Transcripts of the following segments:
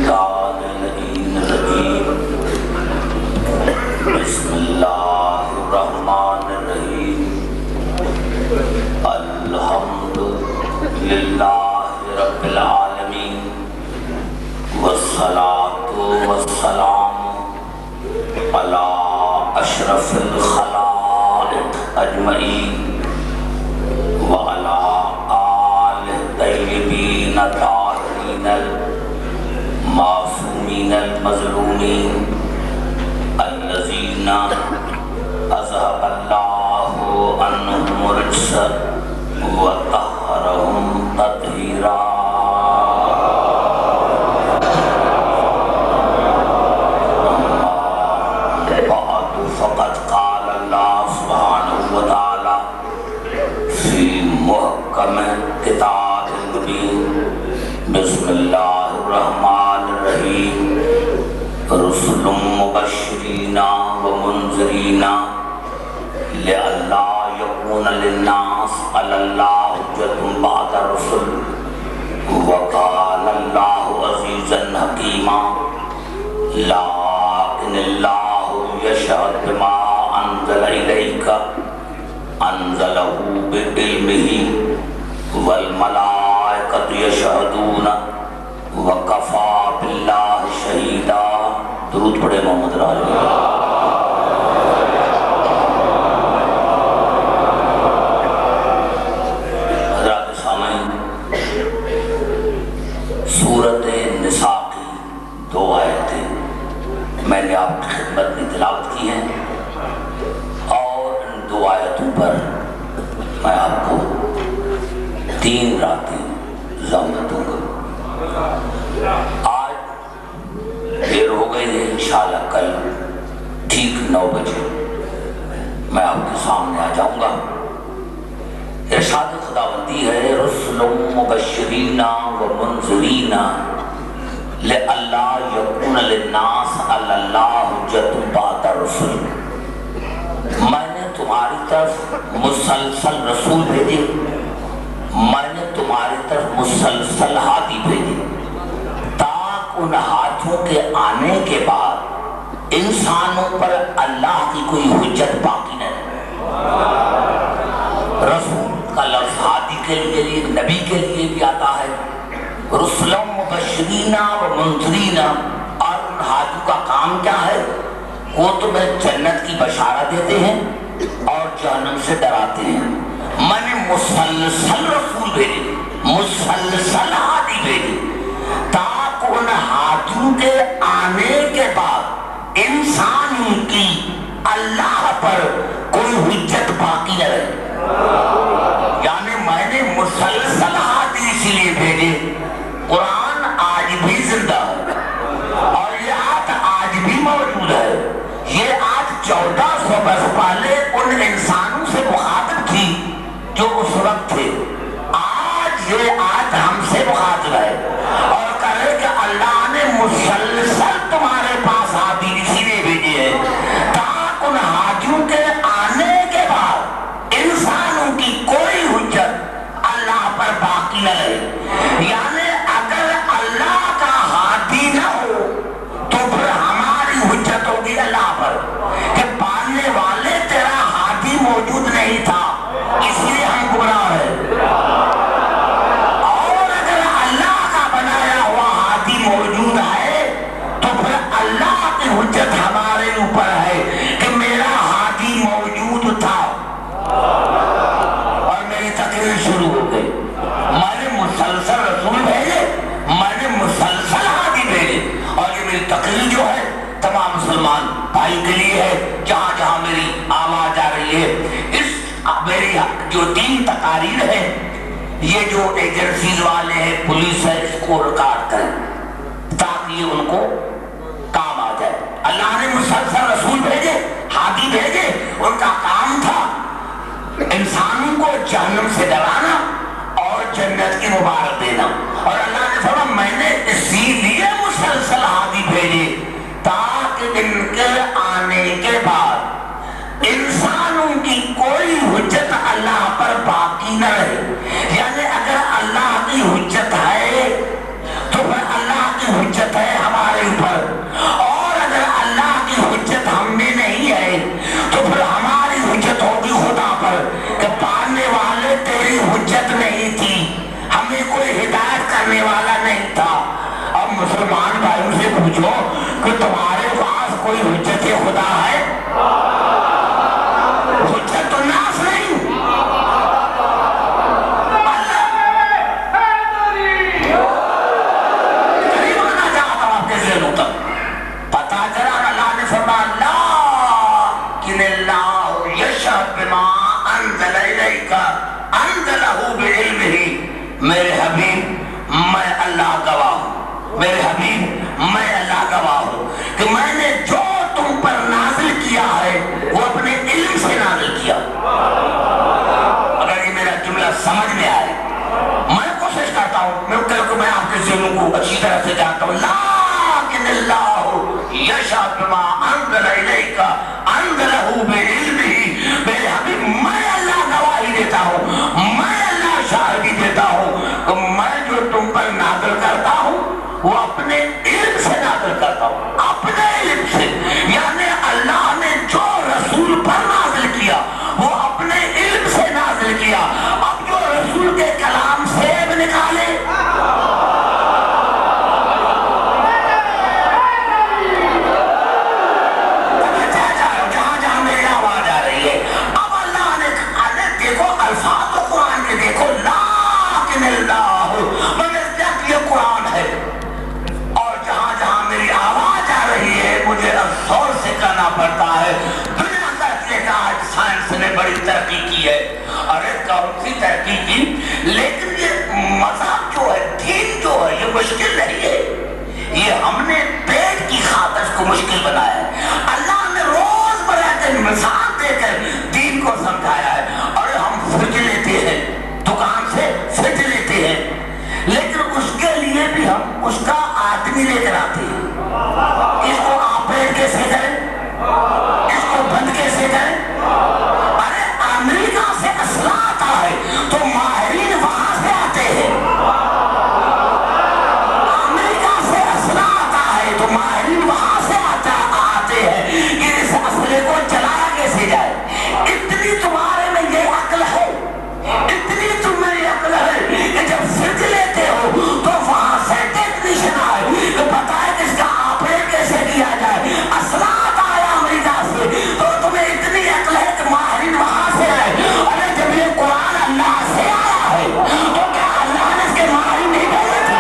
الشیطان اللعین الرجیم بسم اللہ الرحمن الرحیم الحمد للہ رب العالمین والصلاة والسلام علی اشرف الخلائق اجمعین وعلی آلہ الطیبین الطاہرین المعصومین المظلومین الذین اذهب اللہ عنہم الرجس وطہرہم تطہیرا. فقد قال اللہ سبحانہ وتعالی فی محکم کتاب المبین بسم اللہ الرحمن الرحیم رسل مبشرین ومنذرین لئلا یکون للناس علی اللہ حجۃ بعد الرسل وقال اللہ عزیزا حکیما لیکن اللہ یشہد بما انزل الیک انزلہ بعلمہ والملائکۃ یشہدون وکفی باللہ شہیدا. درود پڑھے محمد علیہ. حضرات سامعین، سورۃ النساء کی 2 آیتیں میں نے آپ کی خدمت میں تلاوت کی ہیں اور ان 2 آیتوں پر میں آپ کو 3 راتیں ضمانت دوں گا. آج دیر ہو گئی ہے، انشاءاللہ کل ٹھیک 9 بجے میں آپ کے سامنے آ جاؤں گا. ارشاد خداوندی ہے رسل مبشرین ومنذرین لئلا یکون للناس علی اللہ حجۃ بعد الرسل. میں نے تمہاری طرف مسلسل رسول بھیجے، میں نے تمہاری طرف مسلسل ہادی بھیجے تاکہ ان ہاتھوں کے آنے کے بعد انسانوں پر اللہ کی کوئی حجت باقی نہ رہے. رسول کا لفظ ہادی کے لیے نبی کے لیے بھی آتا ہے. رسل مبشرین و منذرین، اور ان ہادیوں کا کام کیا ہے؟ وہ تمہیں جنت کی بشارت دیتے ہیں اور جہنم سے ڈراتے ہیں. میں نے مسلسل رسول بھیجے، مسلسل ہادی بھیجے تاکہ ان ہادیوں کے آنے کے بعد انسان کی اللہ پر کوئی حجت باقی نہ رہے. یعنی میں نے مسلسل ہادی اسی لیے بھیجے. قرآن آج بھی زندہ ہے اور یہ آیت آج بھی موجود ہے. یہ آج 1400 برس پہلے ان انسانوں سے مخاطب تھی جو اس وقت تھے. آج یہ آیت ہم سے مخاطب ہے اور کہے کہ اللہ نے مسلسل تمہارے پاس ہادی اسی لیے بھیجی ہے تاکہ ان ہادیوں کے آنے کے بعد انسانوں کی کوئی حجت اللہ پر باقی نہ رہے. یعنی اگر اللہ کا ہادی نہ ہو تو پھر ہماری حجت ہوگی اللہ پر کہ پالنے والے تیرا ہادی موجود نہیں تھا اس لیے ہم گمراہ ہیں. اور اگر اللہ کا بنایا ہوا ہادی موجود ہے تو پھر اللہ کی حجت ہمارے اوپر ہے کہ میرا ہادی موجود تھا. اور میری تقریر شروع ہو گئی. میں نے مسلسل رسول بھیجے، میں نے مسلسل ہادی بھیجے، اور یہ میری تقریر جو ہے تمام مسلمان بھائی کے لیے ہے جہاں جہاں میری آواز آ رہی ہے. اس میری جو 3 تقاریر ہے یہ جو ایجنسیز والے ہیں، پولیس ہے، اس کو ریکارڈ کریں تاکہ یہ ان کو کام آ جائے. اللہ نے مسلسل رسول بھیجے، ہادی بھیجے. ان کا کام تھا انسانوں کو جہنم سے ڈرانا اور جنت کی مبارک دینا. اور اللہ نے فرمایا میں نے اسی لیے مسلسل ہادی بھیجے تاکہ ان کے آنے کے بعد انسانوں کی کوئی حجت اللہ پر باقی نہ رہے. یعنی اگر اللہ کی حجت ہے تو پھر اللہ کی کی حجت ہے ہمارے اوپر، اور اگر اللہ کی حجت ہم میں نہیں ہے تو پھر ہماری حجت ہوگی خدا پر کہ پالنے والے تیری حجت نہیں تھی، ہمیں کوئی ہدایت کرنے والا نہیں تھا۔ اب مسلمان بھائیوں سے پوچھو کہ تمہارے پاس کوئی حجت خدا ہے؟ حجت تو ناس نہیں۔ قریب آنا چاہتا ہوں آپ کے ذہنوں تک، پتا چلا اللہ نے فرمایا لیکن اللہ یشہد بما انزل الیک انزلہ بعلمہ۔ میرے حبیب میں اللہ گواہ ہوں، میرے حبیب میں اللہ گواہ ہوں کہ میں نے جو تم پر نازل کیا ہے وہ اپنے علم سے نازل کیا۔ اگر یہ میرا جملہ سمجھ میں آئے، میں کوشش کرتا ہوں میں آپ کے ذہنوں کو اچھی طرح سے جانتا ہوں۔ لیکن اللہ یشہد بما انزل الیک انزلہ بعلمہ۔ میرے حبیب میں اللہ گواہی دیتا ہوں، میں اللہ شاہدی دیتا ہوں کہ میں جو تم پر نازل کرتا ہوں وہ اپنے علم سے نازل کرتا ہوں، اپنے علم سے، یعنی اللہ نے جو رسول پر نازل کیا وہ اپنے علم سے نازل کیا۔ اب جو رسول کے کلام سے نکالے جہاں جہاں میری آواز آ رہی ہے، اب اللہ نے دیکھو الفاظ تو قرآن کے دیکھو، لیکن اللہ، مگر جب یہ قرآن ہے اور جہاں جہاں میری آواز آ رہی ہے مجھے افسوس سے کہنا پڑتا ہے دنیا کہتی ہے کہ آج سائنس نے بڑی ترقی کی ہے، ارے کون سی ترقی کی، لیکن یہ مذہب جو ہے، دین جو ہے، یہ مشکل نہیں ہے، یہ ہم نے پیٹ کی خاطر کو مشکل بنایا ہے۔ اللہ نے روز برہ دن مثال دے کر دین کو سمجھایا ہے، اور ہم فریج لیتے ہیں، دکان سے فریج لیتے ہیں، لیکن اس کے لیے بھی ہم اس کا آدمی لے کر آتے ہیں، اس کو آپریٹ کیسے کریں، اس کو بند کیسے کریں۔ ارے امریکہ سے اسلحہ آتا ہے تو ماہرین وہاں سے آتے ہیں، امریکہ سے اسلحہ آتا ہے تو ماہرین وہاں سے آتے ہیں کہ اس اسلحے کو چلایا کیسے جائے۔ اتنی تمہارے میں یہ عقل ہے، اتنی تم میں یہ عقل ہے کہ جب فرج لیتے ہو تو وہاں سے ٹیکنیشین آئے کہ بتائے کہ اس کا آپریٹ کیسے کیا جائے، اسلحہ آتا ہے امریکہ سے تو تمہیں اتنی عقل ہے کہ ماہرین وہاں سے آئے۔ ارے جب یہ قرآن اللہ سے آیا ہے تو کیا اللہ نے اس کے ماہرین نہیں بھیجے تھے؟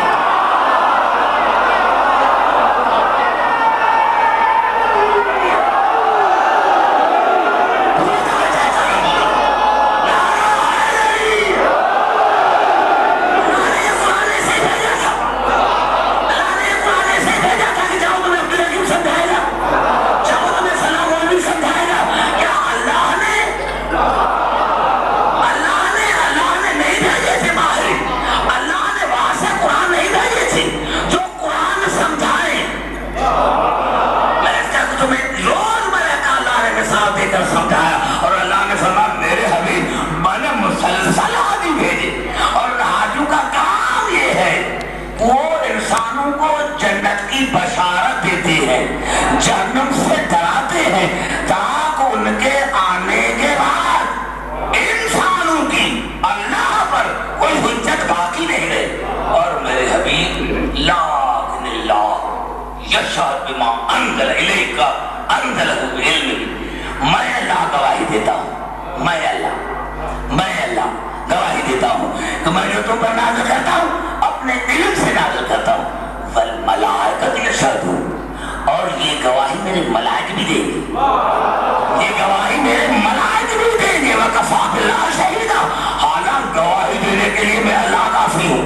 سمجھایا اور اللہ نے فرمایا میرے حبیب میں نے مسلسل ہادی بھیجے، اور ہادیوں کا کام یہ ہے وہ انسانوں کو جنت کی بشارت دیتے ہیں، جہنم سے ڈراتے ہیں، تاکہ ان کے آنے کے بعد انسانوں کی اللہ پر کوئی حجت باقی نہیں رہے۔ اور میرے حبیب لیکن اللہ یشہد بما انزل الیک انزلہ بعلمہ۔ میں اللہ گواہی دیتا ہوں، میں اللہ گواہی دیتا ہوں کہ میں جو تم پر نازل کرتا ہوں اپنے علم سے نازل کرتا ہوں۔ والملائکۃ یشہدون، اور یہ گواہی میرے ملائک بھی دیں گے، یہ گواہی میرے ملائک بھی دیں گے۔ وکفیٰ باللہ شہیدا، حالانکہ گواہی دینے کے لیے میں اللہ کافی ہوں،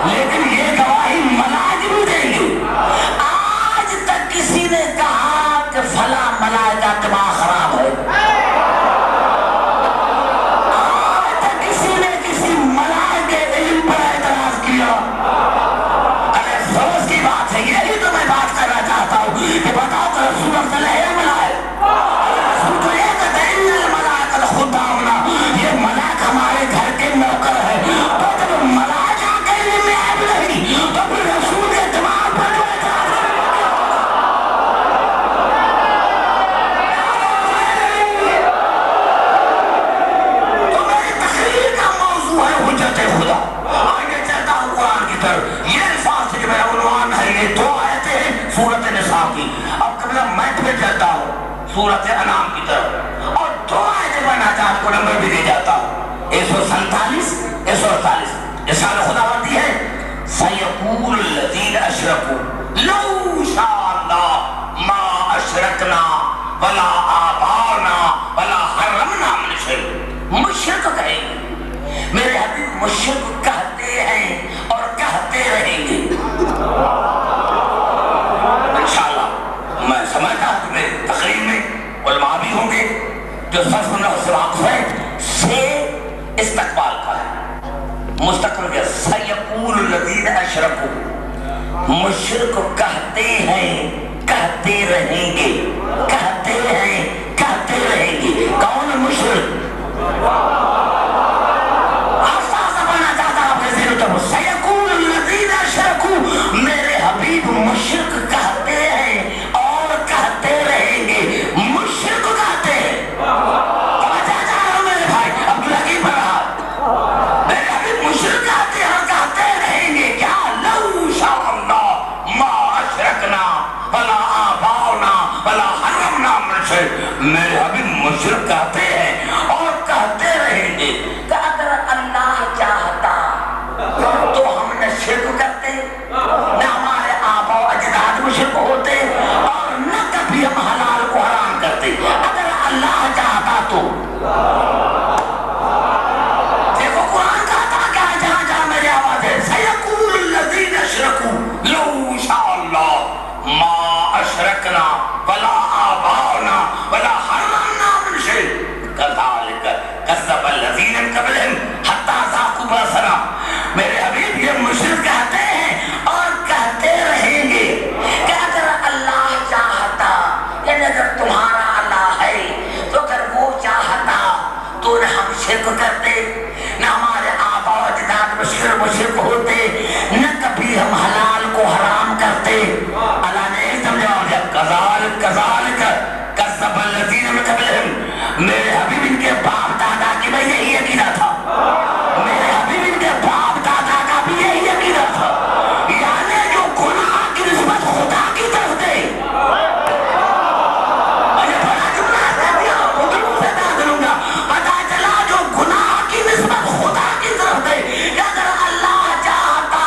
لیکن یہ گواہی ملائک بھی دیں گے۔ آج تک کسی نے کہا کہ فلاں ملائکہ دماغ خراب ہے، آج تک کسی نے کسی ملائکہ کے علم پر اعتراض کیا؟ ارے افسوس کی بات ہے، یہی تو میں بات کرنا چاہتا ہوں کہ بتاؤ کہ رسول افضل ہے یا ملائک؟ رسول تو یہ کہتے ہیں ان الملائکۃ خدامنا، یہ ملائک ہمارے گھر کے نوکر ہے۔ تو جب ملائکہ کے علم میں عیب نہیں تو پھر رسول کے دماغ پر جو پھر چلتا ہوں سورت انعام کی طرف اور دو آیتیں میں ناجات کو نمبر بھی دے جاتا ہوں 147 148 ارشاد خداوندی ہے سَيَقُولُ الَّذِينَ أَشْرَكُوا لَوْ شَاءَ اللَّهُ مَا أَشْرَكْنَا وَلَا آبَاؤُنَا وَلَا حَرَّمْنَا مِنْ شَيْءٍ مشرک کہیں گے میرے حبیب مشرک کہتے ہیں اور کہتے رہیں گے انشاءاللہ میں سمجھتا ہوں کہ میری تقریر میں علماء بھی ہوں گے جو صرف نفس واقف سے استقبال کا ہے مستقبل کے سَيَقُولُ الَّذِينَ أَشْرَكُوا مشرک کہتے ہیں کہتے رہیں گے کہتے ہیں کہتے رہیں گے کون مشرک سَيَقُولُ الَّذِينَ أَشْرَكُوا میرے حبیب مشرک کہتے ہیں اور کہتے رہیں گے مشرک کہتے ہیں توجہ جا رہا ہوں میرے بھائی عبداللہ کی برات میرے حبیب مشرک کہتے ہیں اور کہتے رہیں گے کیا لَوْ شَاءَ اللَّهُ مَا أَشْرَكْنَا وَلَا آبَاؤُنَا وَلَا حَرَّمْنَا مِنْ شَيْءٍ میرے حبیب مشرک کہتے ہیں اور کہتے رہیں گے کہ اگر اللہ چاہتا تو ہم نہ شرک کرتے نہ ہمارے آبا و اجداد مشرک ہوتے اور نہ کبھی ہم حلال کو حرام کرتے اگر اللہ چاہتا تو دیکھو قرآن کہتا کیا جہاں جہاں میری آواز ہے سَيَقُولُ الَّذِينَ أَشْرَكُوا لَوْ شَاءَ اللَّهُ مَا أَشْرَكْنَا وَلَا آبَاؤُنَا وَلَا حَرَّمْنَا مِنْ شَيْءٍ كَذَلِكَ كَذَّبَ الَّذِينَ مِن قَبْلِهِمْ حَتَّىٰ ذَاقُوا بَأْسَنَا میرے حبیب یہ مشرک کہتے ہیں اور کہتے رہیں گے کہ اگر اللہ چاہتا یعنی اگر تمہارا اللہ ہے تو اگر وہ چاہتا تو نہ ہم شرک کرتے نہ ہمارے آبا و اجداد مشرک ہوتے نہ کبھی ہم حلال کو حرام کرتے اللہ نے ایک دم جواب دیا کذالک کذب الذین من قبلہم میرے حبیب ان کے باپ دادا کی میں یہی عقیدہ تھا میرے حبیب ان کے باپ دادا کا بھی یہی عقیدہ تھا یعنی جو گناہ کی نسبت خدا کی طرف دے میں بڑا جملہ کہہ دیا اردو سے کہہ دوں گا پتہ چلا جو گناہ کی نسبت خدا کی طرف دے کہ اگر اللہ چاہتا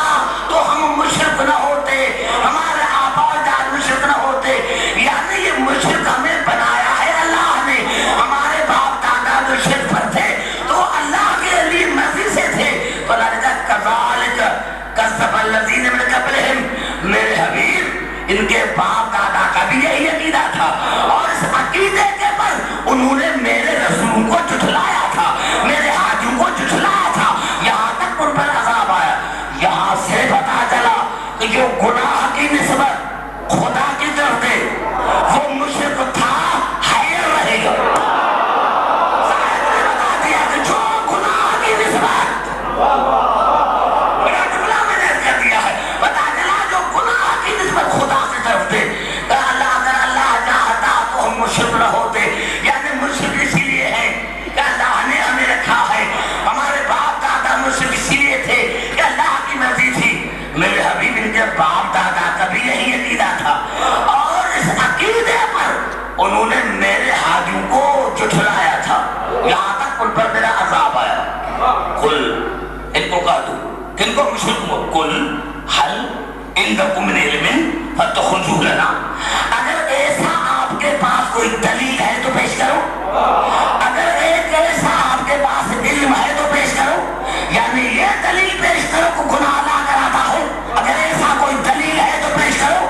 تو ہم مشرک نہ ہوتے ہمارے آبا و اجداد مشرک نہ ہوتے یعنی یہ مشرک ہمیں بنایا ہے اللہ نے ہمارے باپ دادا جو شرک پر تھے تو اللہ کے لیے مرضی سے تھے تو اللہ نے کہا کذالک کذب الذین من قبلہم میرے حبیب ان کے باپ دادا کا بھی یہی عقیدہ تھا اور اس عقیدے کے پر انہوں نے میرے رسول کو جھٹلایا تھا میرے حاجیوں کو جھٹلایا تھا یہاں تک ان پر عذاب آیا یہاں سے پتا چلا کہ جو گناہ کی نسبت خدا کی طرف دے وہ مشرک تھا ہے رہے گا شاید نے بتا دیا کہ جو گناہ کی نسبت میرا جملہ میں نے کر دیا ہے پتا چلا جو گناہ کی نسبت خدا کی طرف دے کہ اللہ اگر اللہ چاہتا تو ہم مشرک نہ ہوتے یعنی مشرک اسی لیے ہے کہ اللہ نے ہمیں رکھا ہے ہمارے باپ دادا مشرک اسی لیے تھے کہ اللہ کی مرضی تھی میرے حبیب ان کے باپ دادا کا بھی یہی عقیدہ تھا اور اس عقیدے پر انہوں نے میرے حاجیوں کو جھٹلایا تھا یہاں تک ان پر میرا عذاب آیا قل ان کو کہا دو کن کو مشرک ہو قل حل عندکم من علم فتخرجوه لنا اگر ایسا آپ کے پاس کوئی دلیل ہے تو پیش کرو اگر ایک ایسا آپ کے پاس علم ہے تو پیش کرو یعنی یہ دلیل پیش کرو کہ گناہ اللہ کراتا ہے اگر ایسا کوئی دلیل ہے تو پیش کرو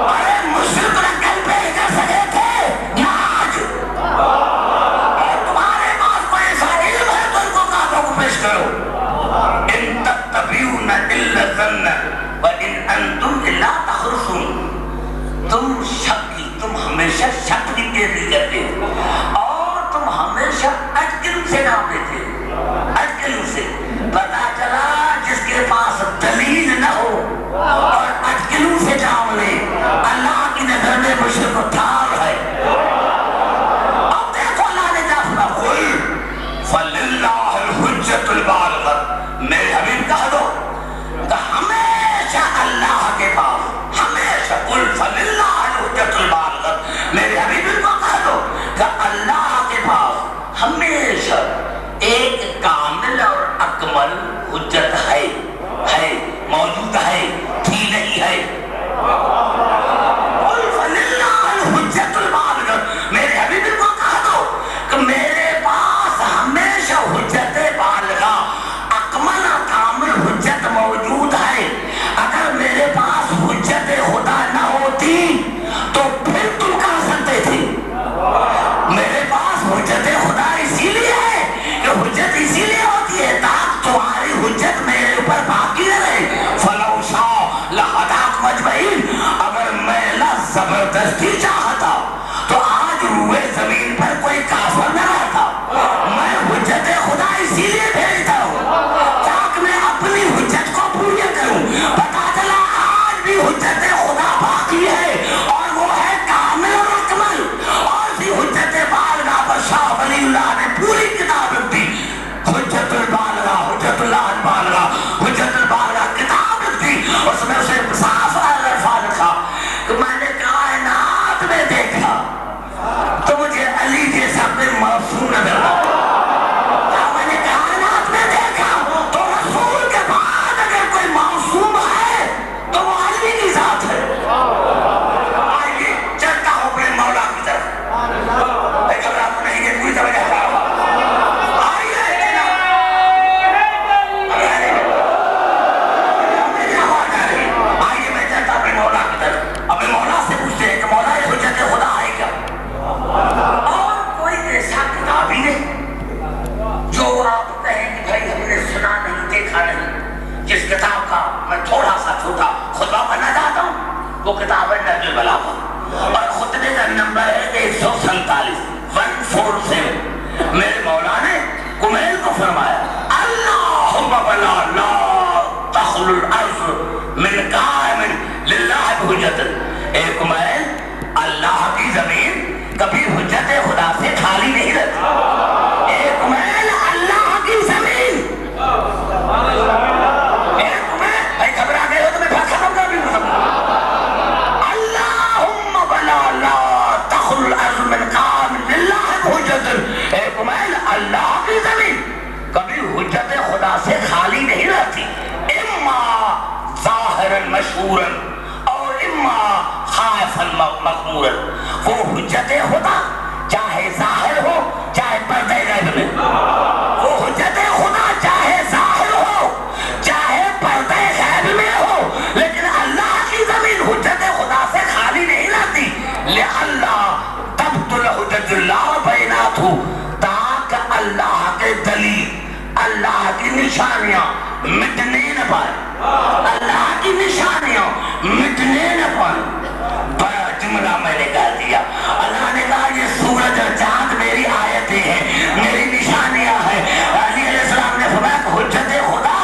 ارے مشرک نہ کل پیش کر سکے تھے نہ آج اور تمہارے پاس کوئی ایسا علم ہے تو ان کو کہا تو پیش کرو ان تتبعون الا الظن وان انتم الا تخرصون تم ہمیشہ شک کی پیروی کرتے اور تم ہمیشہ اٹکلوں سے نام دیتے اٹکلوں سے پتا چلا جس کے پاس دلیل نہ ہو اور اٹکلوں سے جام لے اللہ کی نظر میں مشرک تھار ہے اب دیکھو اللہ نے کیا فرمایا قل فللہ الحجۃ البالغہ میرے حبیب کہہ دو کہ ہمیشہ اللہ کے پاس ہمیشہ قل فللہ الحجۃ البالغہ مجمعین، اگر میں نہ زبردستی چاہتا تو آج روئے زمین پر کوئی کافر نہ رہتا۔ میں حجت خدا اسی لیے بھیجتا ہوں تاکہ میں اپنی حجت کو پورا کروں۔ پتا چلا آج بھی حجت خدا باقی ہے اور وہ ہے کامل اور اکمل۔ اور اسی حجت بالغہ پر شاہ ولی اللہ نے پوری کتاب لکھ دی، حجت البالغہ، حجت اللہ البالغہ، حجت البالغہ کتاب لکھ دی۔ اس میں اسے صاف الفاظ لکھا کہ میں نے کائنات میں دیکھا تو مجھے علی جیسا کوئی معصوم نہ ملا۔ میں نے کائنات میں دیکھا تو رسول کے بعد اگر کوئی معصوم ہے تو وہ علی کی ذات ہے۔ آئیے چلتا ہوں اپنے مولا کی طرف، گھبراہٹ نہیں ہے، پوری توجہ کرو۔ اپنے مولا سے پوچھتے ہیں کہ مولا یہ حجت خدا ہے کیا؟ اور کوئی ایسا کتاب ہی نہیں جو آپ کہیں کہ بھائی ہم نے سنا نہیں، دیکھا نہیں۔ جس کتاب کا میں تھوڑا سا چھوٹا خطبہ پڑھنا چاہتا ہوں وہ کتاب ہے نہج البلاغہ، اور خطبے کا نمبر ہے 147 147۔ میرے مولا نے کمیل کو فرمایا اللہم بلا لا تخل الارض من قائم للہ بحجت۔ اے کمیل، اللہ کی زمین کبھی حجت خدا سے خالی نہیں رہتی۔ اے کمیل، اللہ کی زمین، اے کمیل، بھائی گھبرا گئے ہو تو میں بات ختم کر دوں۔ اللہم بلا لا تخل الارض من قائم للہ بحجت۔ اے کمیل، اللہ کی زمین کبھی حجت خدا سے خالی نہیں رہتی، اما ظاہرا مشہورا اور اما خائفا مغمورا۔ وہ حجت خدا چاہے ظاہر ہو چاہے پردہ غیب میں، وہ حجت خدا چاہے ظاہر ہو چاہے پردہ غیب میں ہو، لیکن اللہ کی زمین حجت خدا سے خالی نہیں رہتی۔ لئلا تبطل حجت اللہ بینات، تاکہ اللہ کے دلیل، اللہ کی نشانیاں مٹنے نہ پائے، اللہ کی نشانیاں مٹنے نہ پائے۔ بڑا جملہ میں نے کہہ دیا۔ اللہ نے کہا یہ سورج اور چاند میری آیتیں ہیں، میری نشانیاں ہیں۔ علی علیہ السلام نے فرمایا کہ حجت خدا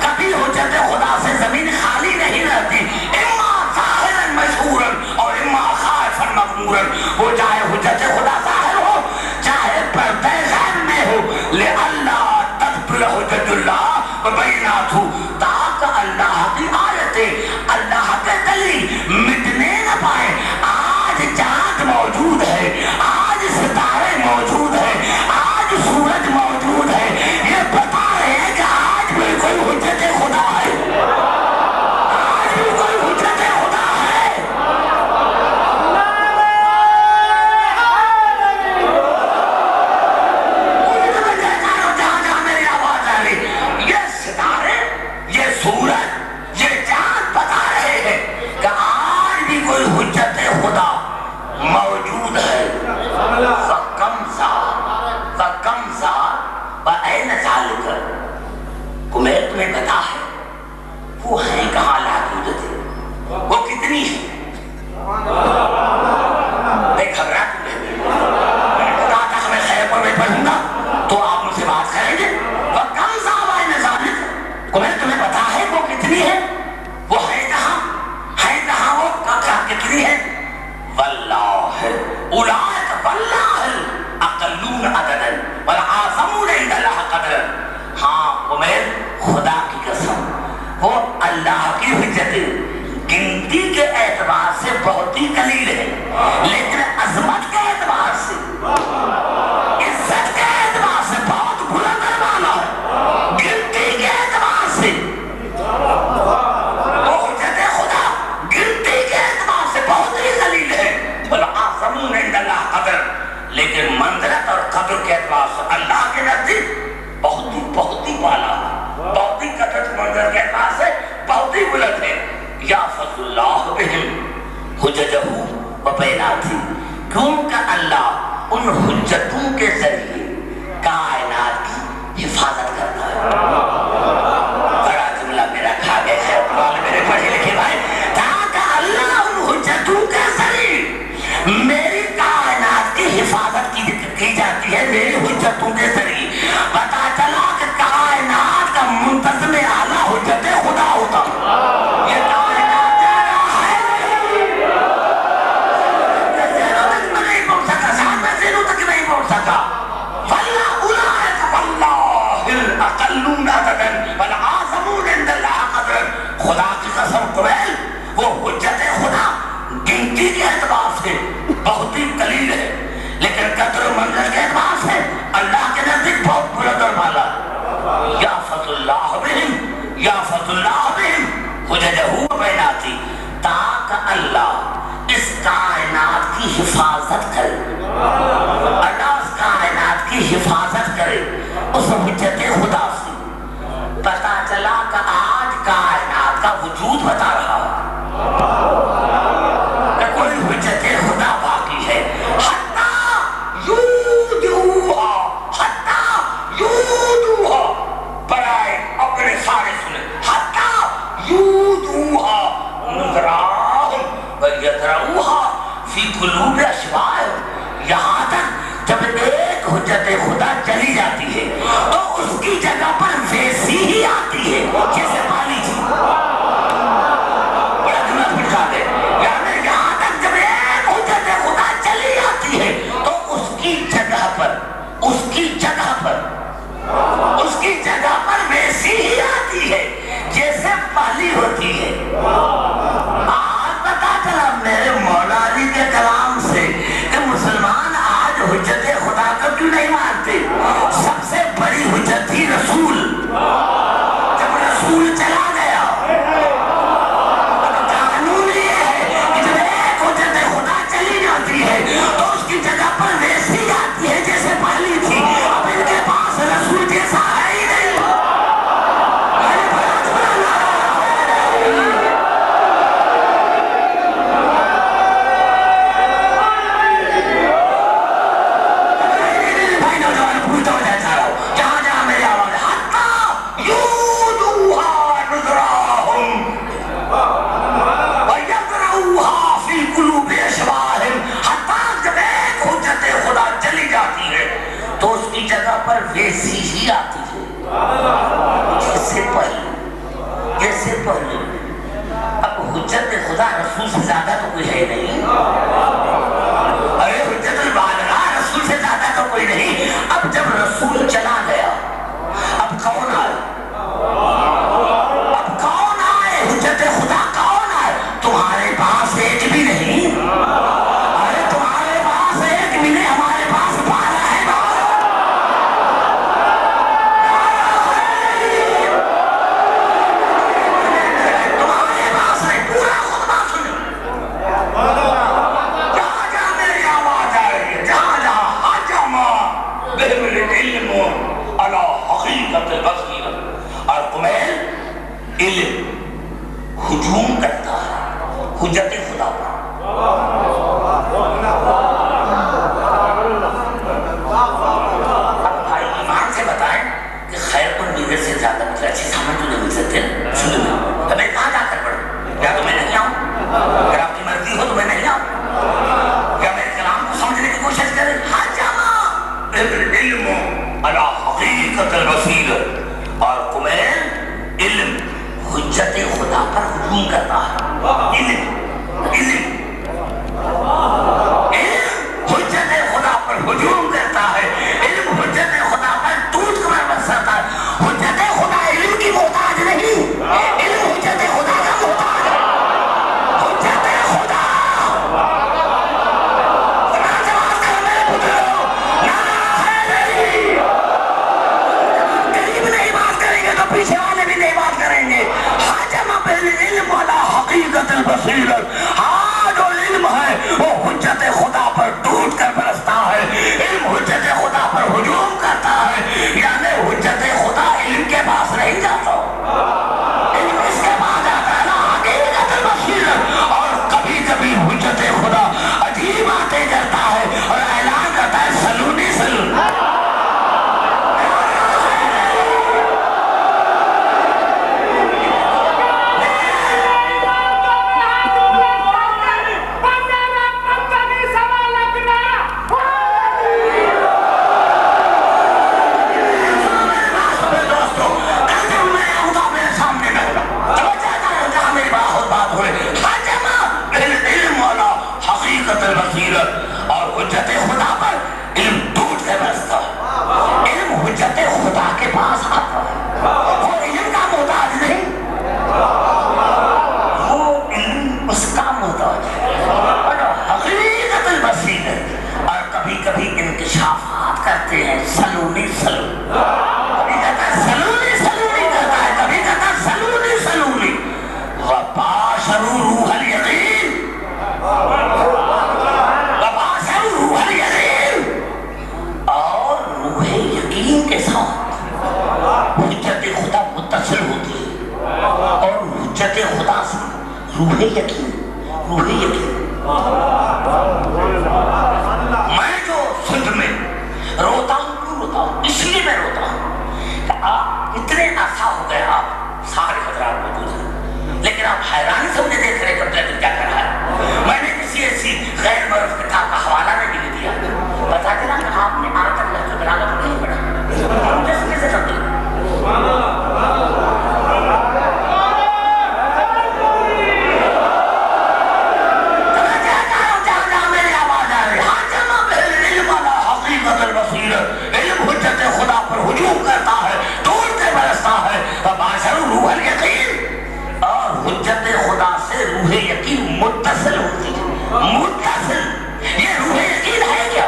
کبھی حجت خدا سے زمین خالی نہیں رہتی، اما ظاہرا مشہورا اور اما خائفا مغمورا۔ وہ چاہے حجت خدا ظاہر ہو چاہے پردہ غیب میں ہو، لئلا تبطل حجت اللہ بینات، تاکہ اللہ کی آیتیں، اللہ کے دلیل مٹنے نہ پائے۔ آج چاند موجود ہے، آج ستارے موجود ہیں، آج سورج موجود ہے، یہ بتا رہے ہیں کہ آج بھی کوئی حجت خدا ہے، آج بھی کوئی حجت خدا ہے۔ مجھے تو میں کہتا ہوں جہاں جہاں میری آواز آ رہی، یہ ستارے، یہ سورج، یہ چاند بتا رہے ہیں کہ آج بھی کوئی حجت خدا موجود ہے۔ فَكَمْ زَارَ وَأَيْنَ ذَلِكَ۔ کمیل تمہیں پتا ہے وہ ہے کہاں لا حجت، وہ کتنی ہے؟ میں گھبرا میں کہا تھا میں خیر پر میں پڑھوں گا تو آپ مجھ سے بات کریں گے۔ فَكَمْ زَارَ وَأَيْنَ ذَلِكَ، کمیل تمہیں پتا ہے وہ کتنی ہے، وہ ہے کہاں وہ کتنی ہے؟ واللہ اولئک واللہ الاقلون عددا والعاظمون عند اللہ قدرا۔ ہاں کمیل، خدا کی قسم وہ اللہ کی حجت گنتی کے اعتبار سے بہت ہی قلیل ہے، لیکن عظمت کے اعتبار سے، عزت کے اعتبار سے بہت بلند والا ہے۔ گنتی کے اعتبار سے وہ حجت خدا گنتی کے اعتبار سے بہت ہی قلیل ہے، والعاظمون عند اللہ قدر، لیکن منزلت اور قدر کے اعتبار سے اللہ کے نزدیک بہت ہی بالا، بہت ہی قدر منظر کے اعتبار سے بہت ہی بلند ہے۔ یا فضل اللہ بہم حججہ و بیناتہ، کیونکہ اللہ ان حجتوں کے ذریعے کائنات کی حفاظت کرتا ہے۔ بڑا جملہ میرا کھا گئے خیر والے میرے پڑھے لکھے بھائی، تاکہ فی قلوب اشباہ، یہاں تک جب ایک حجت خدا چلی جاتی ہے تو اس کی جگہ پر ویسی ہی آتی ہے جیسے پالی تھی. بڑا دماغ بٹھا دے، یعنی یہاں تک جب ایک حجت خدا چلی جاتی ہے تو اس کی جگہ پر ویسی ہی آتی ہے جیسے پالی ہوتی ہے. آج پتا چلا میرے مولا علی کے کلام سے کہ مسلمان آج حجت خدا کو کیوں نہیں مانتے. سب سے بڑی حجت تھی رسول. جب رسول چلا گیا قانون یہ ہے کہ جب ایک حجت خدا چلی جاتی ہے تو اس کی جگہ پر ویسی آتی ہے جیسے پالی تھی. اب ان کے پاس رسول جیسا ہے ہی نہیں. تو اس کی جگہ پر ویسی ہی آتی ہے جیسے پہلے. اب حجت خدا رسول سے زیادہ تو کوئی ہے نہیں. ارے حجت البالغہ رسول سے زیادہ تو کوئی نہیں. اب جب رسول چلا گیا اب کون آئے حجت خدا کون آئے؟ تمہارے پاس ایک بھی نہیں. ارے تمہارے پاس ایک بھی نہیں، ہمارے پاس 12 ہے. اور قمیل علم ہجوم کرتا ہے حجت خدا پر. اب بھائی ایمان سے بتائیں کہ خیر کو نیت سے زیادہ اچھی سمجھ تو نہیں مل سکتے. سنو میں میں کہاں جا کر پڑھوں؟ یا تو میں نہیں آؤں، اگر آپ کی مرضی ہو تو میں نہیں آؤں، یا میرے کلام کو سمجھنے کی کوشش کریں. علم علی حقیقت البصیرۃ. اور قمیل علم حجت خدا پر ہجوم کرتا ہے. علم حجت خدا پر ہجوم کرتا ہے. علم حجت خدا پر ٹوٹ کر برستا ہے. حجت خدا علم کی محتاج نہیں، علم حجت خدا کا محتاج ہے. حجت خدا پیچھے والے بھی نہیں بات کریں گے. حاجم بالعلم علی حقیقت البصیرۃ. ہاں جو علم ہے وہ حجت خدا پر ٹوٹ کر برستا ہے. علم حجت خدا پر ہجوم کرتا ہے. یعنی حجت خدا علم کے پاس نہیں جاتا، علم اس کے پاس جاتا ہے نا حقیقت البصیرۃ. اور کبھی کبھی حجت خدا عجیب باتیں کرتا ہے اور اعلان کرتا ہے سلونی سلون. اور حجت خدا پر علم ٹوٹ کے برستا ہے. علم حجت خدا کے پاس آتا ہے. وہ علم کا محتاج نہیں، وہ علم اس کا محتاج ہے. حقیقت البصیرۃ. اور کبھی کبھی انکشافات کرتے ہیں سلونی سلون. کبھی کہتا ہے سلونی سلونی کرتا ہے، کبھی کہتا ہے سلونی سلونی. وباشروا روح الیقین. اور روح یقین کے ساتھ حجت خدا متصل ہوتی ہے. اور حجت خدا سے روح یقین میں جو سندھ میں روتا ہوں کیوں روتا ہوں؟ اس لیے میں روتا ہوں کہ آپ اتنے عرصہ ہو گئے، آپ سارے حضرات موجود ہیں، لیکن آپ حیرانی سے مجھے دیکھ رہے کیا کر رہا ہے. میں نے کسی ایسی غیر متصل ہوتی ہے. متصل یہ روح یقین ہے کیا؟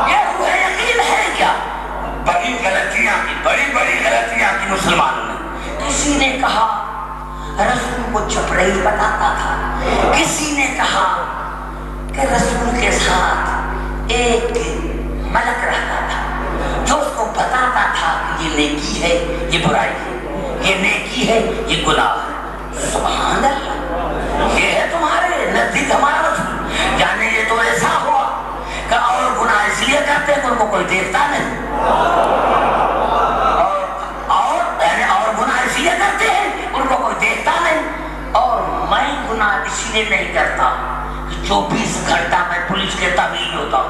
یہ روح یقین ہے کیا؟ بڑی غلطیاں کی مسلمانوں نے. کسی نے کہا رسول کو جبرائیل بتاتا تھا، کسی نے کہا کہ رسول کے ساتھ ایک ملک رہتا تھا جو اس کو بتاتا تھا کہ یہ نیکی ہے، یہ برائی ہے، یہ نیکی ہے، یہ گناہ ہے. سبحان اللہ، یہ ہے تمہارے نزدیک ہمارا رسول. یعنی یہ تو ایسا ہوا کہ اور گناہ اس لیے کرتے ہیں کہ ان کو کوئی دیکھتا نہیں، اور گناہ اس لیے کرتے ہیں ان کو کوئی دیکھتا نہیں. اور میں گناہ اس لیے نہیں کرتا کہ 24 گھنٹہ میں پولیس کے تابع ہوتا ہوں.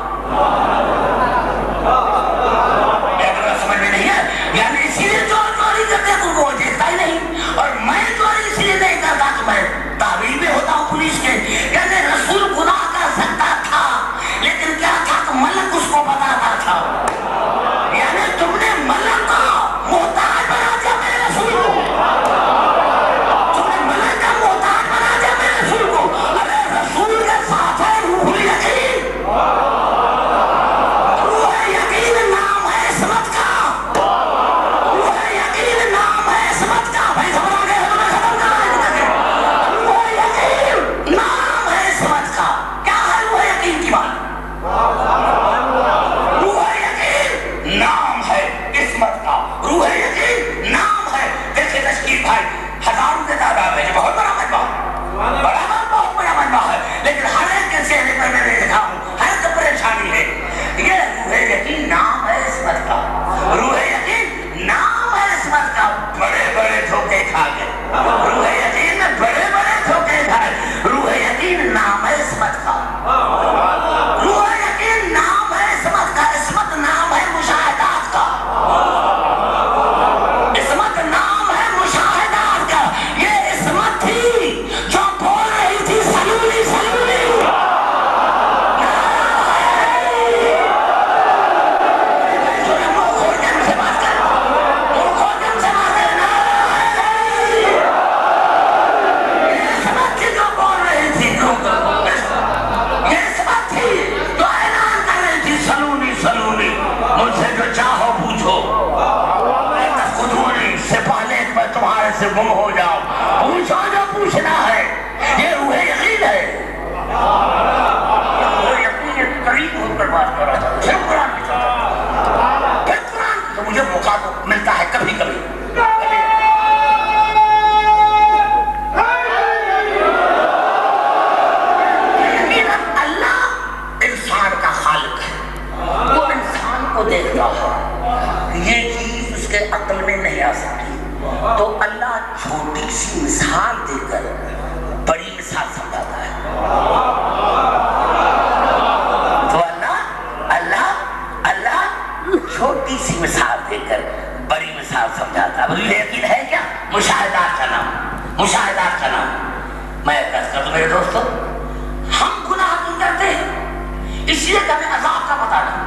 سمجھ میں نہیں ہے؟ یعنی اسی لیے چوری کرتے ہیں ان کو دیکھتا ہی نہیں، اور میں چوری اس لیے نہیں کرتا کہ میں تابع میں ہوتا ہوں پولیس کے. یعنی رسول گناہ کر سکتا تھا لیکن کیا تھا کہ ملک اس کو بتاتا تھا. یعنی تم نے ملک کا محتاج بنا دیا میرے رسول کو، تم نے ملک کا محتاج بنا دیا میرے رسول کو. ارے رسول کے ساتھ ہے روح یقین. روح یقین نام ہے عصمت کا، روح یقین نام ہے عصمت کا. بھائی سمجھ آ گئے؟ ہمیں ختم کرنا ہے. روح یقین نام ہے عصمت کا. کیا ہے روح یقین کی بات؟ روح یقین نام ہے عصمت کا، روح یقین نام ہے. دیکھیں تشکیل بھائی، ہزاروں کے تعداد ہے، بہت بڑا مجمع، بہت بڑا مجمع ہے، لیکن ہر ایک کے چہرے پر میں دیکھ رہا ہوں ہر ایک پریشانی ہے. یہ روح یقین نام ہے عصمت کا، روح یقین نام ہے عصمت کا. بڑے بڑے دھوکے کھا گئے، روح یقین میں بڑے بڑے دھوکے کھائے. روح یقین نام ہے عصمت کا، روح یقین نام ہے عصمت کا. عصمت نام ہے مشاہدات کا، عصمت نام ہے مشاہدات کا. یہ عصمت تھی جو بول رہی تھی سلولی سلولی. سے گم ہو جاؤ، پوچھو جو پوچھنا ہے. یہ روح یقین ہے. روح یقین قریب ہو کر بات کر رہا تھا. پھر قرآن کی طرف، پھر قرآن تو مجھے موقع تو ملتا ہے کبھی کبھی. اللہ انسان کا خالق ہے، وہ انسان کو دیکھتا ہے. یہ چیز اس کے عقل میں نہیں آ سکتی، تو اللہ چھوٹی سی مثال دے کر بڑی مثال سمجھاتا ہے. تو اللہ چھوٹی سی مثال دے کر بڑی مثال سمجھاتا ہے. لیکن ہے کیا؟ مشاہدات کا نام. میں عرض کر دوں میرے دوستو، ہم گناہ کیوں کرتے ہیں؟ اس لیے کہ ہمیں عذاب کا پتہ نہیں.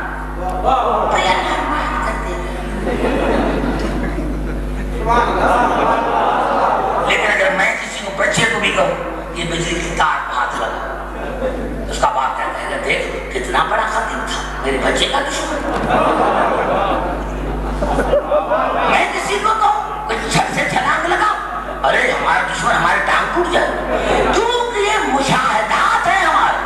لیکن اگر میں کسی کو بچے کو بھی کہوں یہ بجلی کی تار کو ہاتھ لگا، اس کا باپ کہتا ہے دیکھ کتنا بڑا خطیب تھا، میرے بچے کا دشمن. میں کسی کو کہوں کہ چھت سے چھلانگ لگا، ارے ہمارا دشمن ہمارے ٹانگ ٹوٹ جائے. کیونکہ یہ مشاہدات ہیں ہمارے.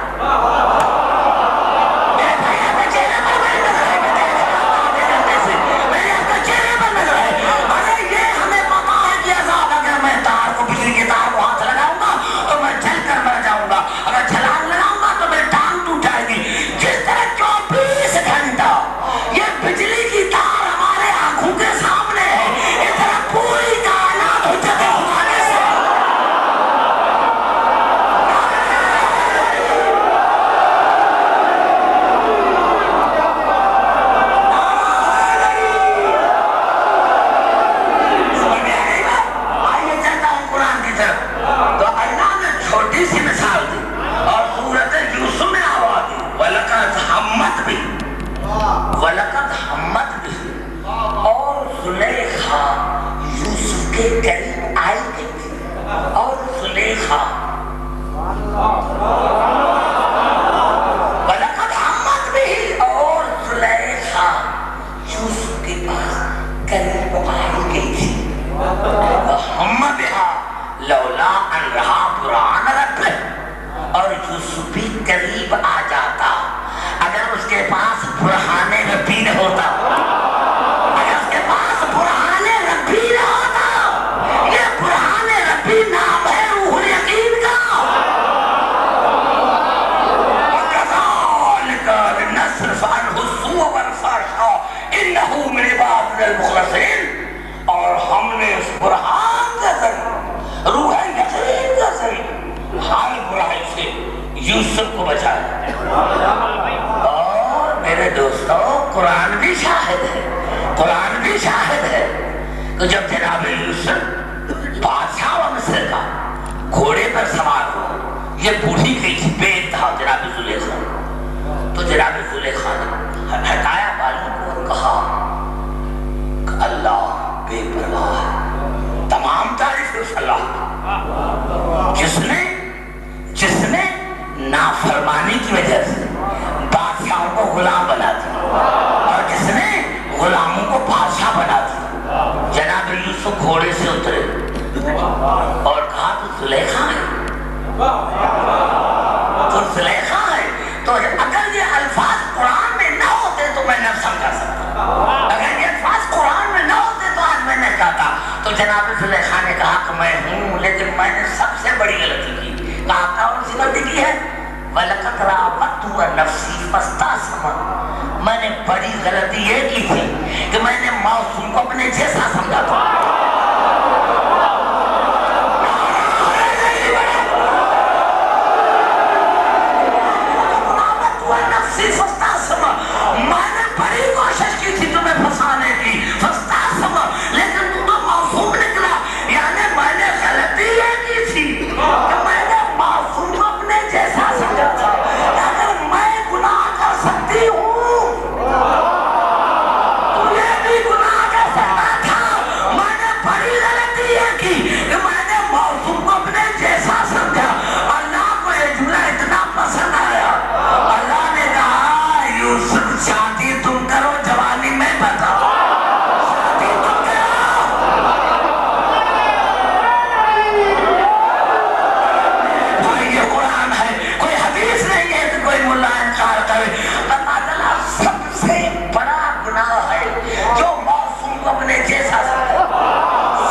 کے قریب آئی گئی تھی. قریب آ جاتا اگر اس کے پاس برہان ربی نہ ہوتا، اگر اس کے پاس برہان ربی نہ ہوتا، یہ برہان ربی نام ہے روح الیقین کا۔ وَكَذَلِكَ لِنَصْرِفَ عَنْهُ السُّوءَ وَالْفَحْشَاءَ إِنَّهُ مِنْ عِبَادِنَا الْمُخْلَصِينَ، اور ہم نے اس برہان کے ذریعے روح یقین کے ذریعے ہر برائی سے یوسف کو بچایا۔ اور میرے دوستو قرآن بھی شاہد ہے، قرآن بھی شاہد ہے کہ جب جناب یوسف بادشاہ و مصر کا گھوڑے پر سوار ہو، یہ بوڑھی گئی تھی بے انتہا جناب زلیخا، تو جناب زلیخا نے ہٹایا بالوں کو اور کہا کہ اللہ بے پرواہ ہے، تمام تعریف اس اللہ جس نے نافرمانی کی وجہ سے بادشاہوں کو غلام بنا دیا اور جس نے غلاموں کو بادشاہ بنا دیا۔ جناب یوسف گھوڑے سے اترے اور کہا تو زلیخا ہے، تو زلیخا ہے۔ تو اگر یہ الفاظ قرآن میں نہ ہوتے تو میں نہ سمجھا سکتا، اگر یہ الفاظ قرآن میں نہ ہوتے تو آج میں نے کہا، تو جناب زلیخا نے کہا کہ میں ہوں، لیکن میں نے سب سے بڑی غلطی کی۔ کہا کون سی غلطی کی ہے؟ وَلَقَدْ رَاوَدتُّهُ عَن نَفْسِهِ فَاسْتَعْصَمَ، میں نے بڑی غلطی یہ کی تھی کہ میں نے معصوم کو اپنے جیسا سمجھا تھا۔ میں نے بڑی کوشش کی تھی تمہیں پھنسانے کی، لیکن تم تو معصوم نکلا۔ یعنی میں نے غلطی یہ کی تھی کہ میں نے معصوم کو اپنے جیسا سمجھا تھا۔ اگر میں گناہ کر سکتی ہوں تو یہ بھی گناہ کر سکتا تھا۔ میں نے بڑی غلطی یہ کی کہ میں نے معصوم کو اپنے جیسا سمجھا۔ اللہ کو یہ جملہ اتنا پسند آیا، اللہ نے کہا یوسف شادی تم کرو، جوانی میں بتاؤ، شادی تم کرو۔ بھائی یہ قرآن ہے، کوئی حدیث نہیں ہے کہ کوئی ملا انکار کرے۔ پتہ چلا سب سے بڑا گناہ ہے جو معصوم کو اپنے جیسا سمجھے،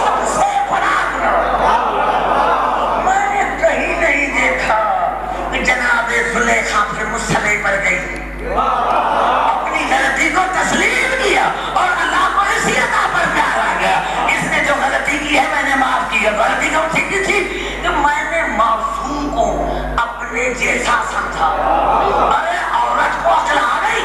سب سے بڑا گناہ۔ میں نے کہیں نہیں دیکھا کہ جناب زلیخا پھر مصلی پر گئی، اپنی غلطی کو تسلیم کیا اور اللہ کو اسی عطا پر پیار آ گیا۔ اس نے جو غلطی کی ہے میں نے معاف کی ہے۔ غلطی کون سی کی تھی کہ میں نے معصوم کو اپنے جیسا سمجھا۔ ارے عورت کو عقل آ گئی،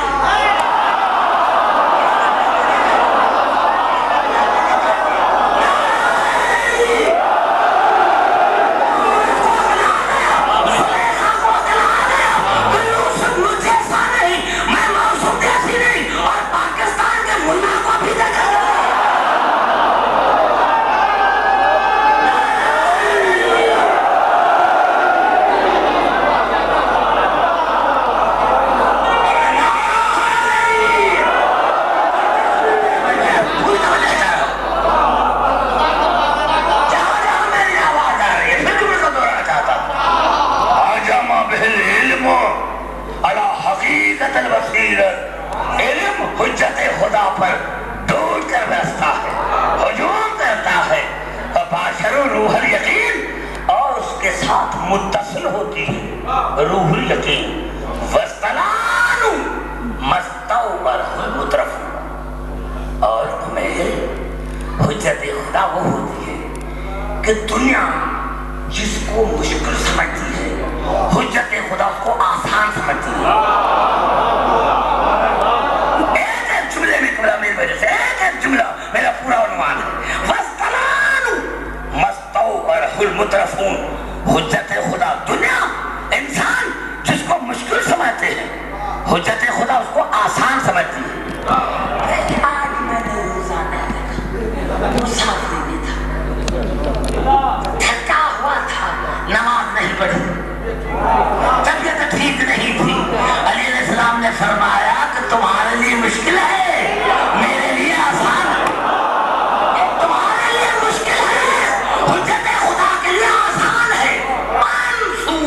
علم حجت خدا پر ڈول کر بیستا ہے، ہجوم کرتا ہے، باشر روح الیقین، اور اس کے ساتھ متصل ہوتی ہے روح الیقین۔ وَاسْتَلَانُ مَسْتَوْبَرْ الْمُتْرَفُ، اور تمہیں حجت خدا وہ ہوتی ہے کہ دنیا جس کو مشکل سمجھتی ہے حجت خدا اس کو آسان سمجھتی ہے۔ ایک جملے میں تمہارا میری وجہ سے ایک جملہ میرا پورا عنوان ہے، وَاسْتَلَانُ مَسْتَوْبَرْ الْمُتْرَفُونَ، حجت خدا دنیا انسان جس کو مشکل سمجھتے ہیں حجت خدا اس کو آسان سمجھتی ہے۔ آج میں نے روزانہ دیکھا مسافر میں تھا، تھکا ہوا تھا، نماز نہیں پڑھی، طبیعت ٹھیک نہیں تھی۔ علیہ السلام نے فرمایا کہ تمہارے لیے مشکل ہے، میرے لیے آسان ہے۔ تمہارے لیے مشکل ہے، حجت خدا کے لیے آسان ہے۔ انسو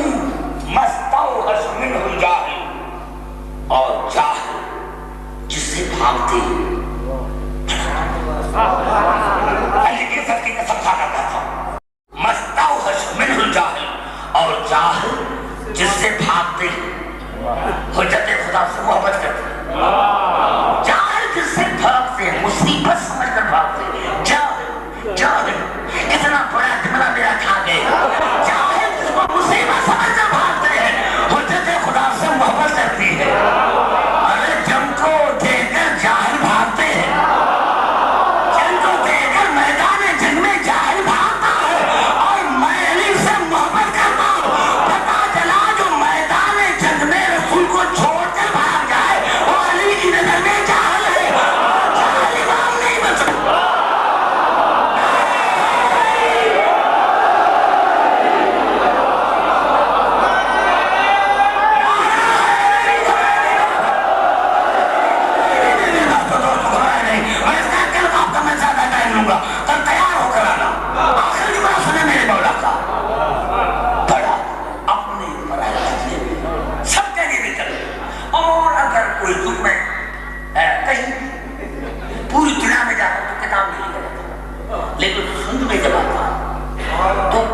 مستوحش منہ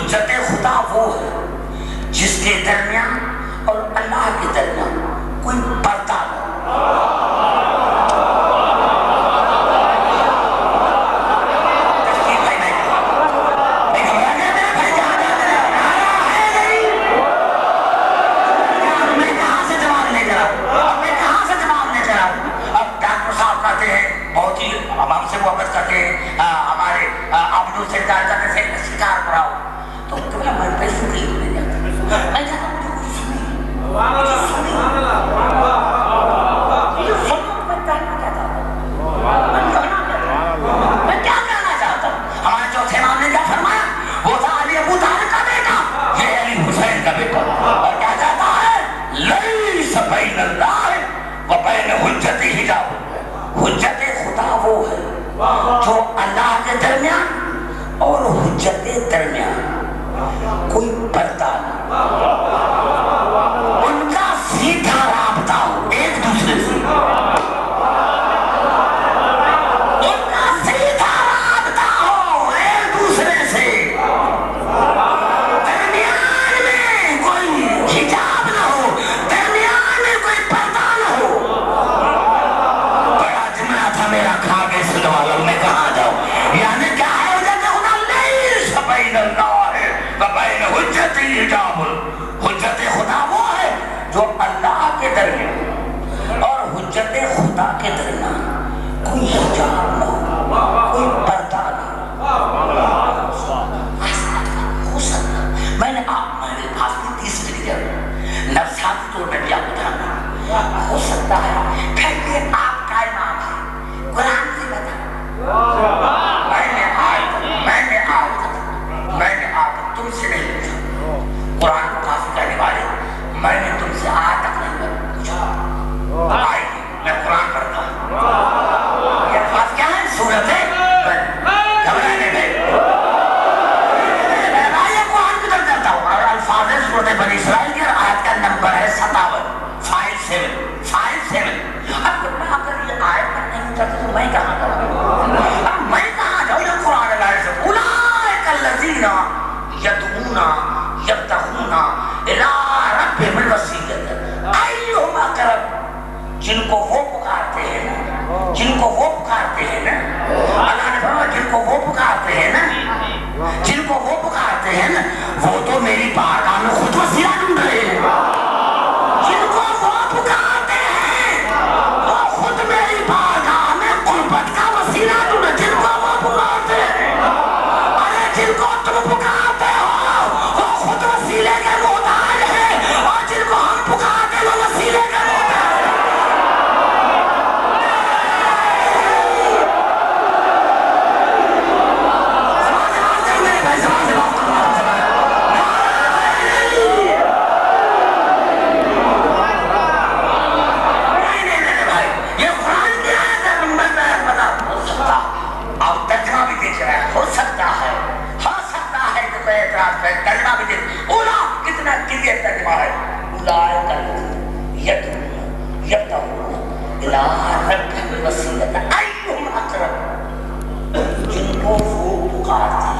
حجت خدا وہ ہے جس کے درمیان اور اللہ کے درمیان کوئی پردہ نہ ہمارے ابدو سے شکار کراؤ تو تمہیں میں پیسوں کے لیے لے جاتا میں کہتا ہوں مجھے کچھ سنی میں کیا کہنا چاہتا ہوں ہمارے چوتھے امام نے کیا فرمایا وہ تھا علی ابو طالب کا بیٹا یہ علی حسین کا بیٹا اور کیا کہتا ہے لیس بین اللہ و بین حجت حجاب حجت خدا وہ ہے جو اللہ کے درمیان اور حجت درمیان کوئی پردہ نہ ان کا سیدھا رابطہ ہو ایک دوسرے سے ان کا سیدھا رابطہ ہو ایک دوسرے سے درمیان میں کوئی حجاب نہ ہو درمیان میں کوئی پردہ نہ ہو بڑا جملہ تھا میرا کھا کے سنوا لو میں کہاں جاؤں یعنی کیا ہے بین اللہ و بین حجت حجاب حجت خدا وہ ہے جو اللہ کے درمیان اور حجت خدا کے درمیان کوئی حجاب نہ ہو کوئی پردہ نہ ہو سکتا میں نے پاس میں تیسری جگہ نفساتی طور میں بھی آپ بتانا ہو سکتا ہے پھر یہ آپ کا امام ہے قرآن سے بتا میں نے آ کر تم سے نہیں پوچھا قرآن کو کافی کہنے والے میں نے تم سے آج تک نہیں پوچھا آئیے میں قرآن پڑھتا ہوں یہ الفاظ کیا ہے سورت ہے گھبرانے میں آئیے قرآن کی طرف جاتا ہوں اور الفاظ ہے سورت بنی اسرائیل کی آیت کا نمبر ہے 57 اب میں اگر یہ آیت پر نہیں چلتی تو میں کہاں جاؤں میں کہاں جاؤں یہ قرآن اللہ سے بولا الذين يدعون يبتغون الى ربهم الوسيلة ايهم اقرب جن کو وہ پکارتے ہیں نا اللہ نے فرمایا جن کو وہ پکارتے ہیں نا وہ تو میری بارگاہ میں خود وسیلہ ڈھونڈ رہے ہیں جن کو وہ پکارتے ہیں وہ خود میری بارگاہ میں قربت کا وسیلہ ڈھونڈ رہے جن کو وہ پکارتے ہیں جن کو تم پکارتے ہو وہ خود وسیلے کے محتاج ہے اور جن کو ہم پکارتے ہیں وہ وسیلے کے محتاج یہ قرآن کی آیت ہے میں بتا ہو سکتا اب ترجمہ بھی دیکھ رہا ہے ہو سکتا ہے اعتراض ہے ترجمہ بھی دیکھ اولا کتنا کلیئر ترجمہ ہے اولئک یدعون یبتغون الی ربهم الوسیلۃ ایھم اقرب جن کو وہ پکارتے ہیں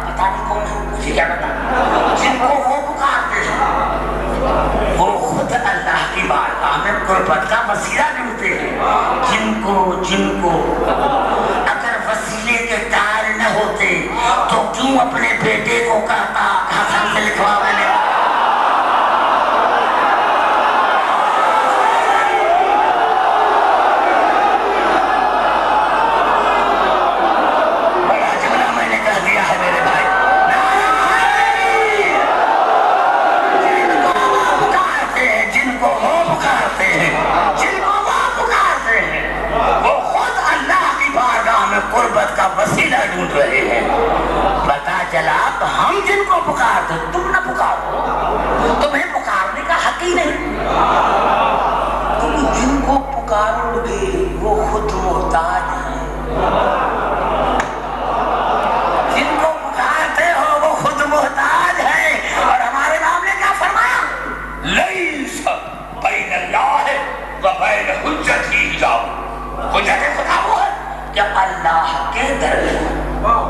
پتہ نہیں کون ہے مجھے کیا پتا جن کو وہ پکارتے ہیں وہ خود اللہ کی بارگاہ میں قربت کا وسیلہ ڈھونڈتے ہیں جن کو وسیلے کے تار نہ ہوتے تو کیوں اپنے بیٹے کو کہتا حسن سے لکھوا میں نے بڑا جملہ میں نے کہہ دیا ہے میرے بھائی جن کو وہ پکارتے ہیں وہ خود اللہ کی بارگاہ میں قربت کا وسیلہ ڈھونڈ رہے ہیں پتا چلا ہم جن کو پکارتے تم نہ پکارو تمہیں پکارنے کا حق ہی نہیں تم جن کو پکارو گے وہ خود محتاج ہیں جن کو پکارتے ہو وہ خود محتاج ہیں اور ہمارے نام نے کیا فرمایا لیس بین اللہ و بین حجت حجاب حجت خدا وہ ہے کہ اللہ کے درمیان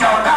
14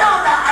14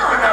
14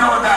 14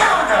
14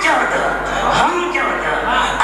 14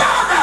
14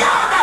14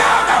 14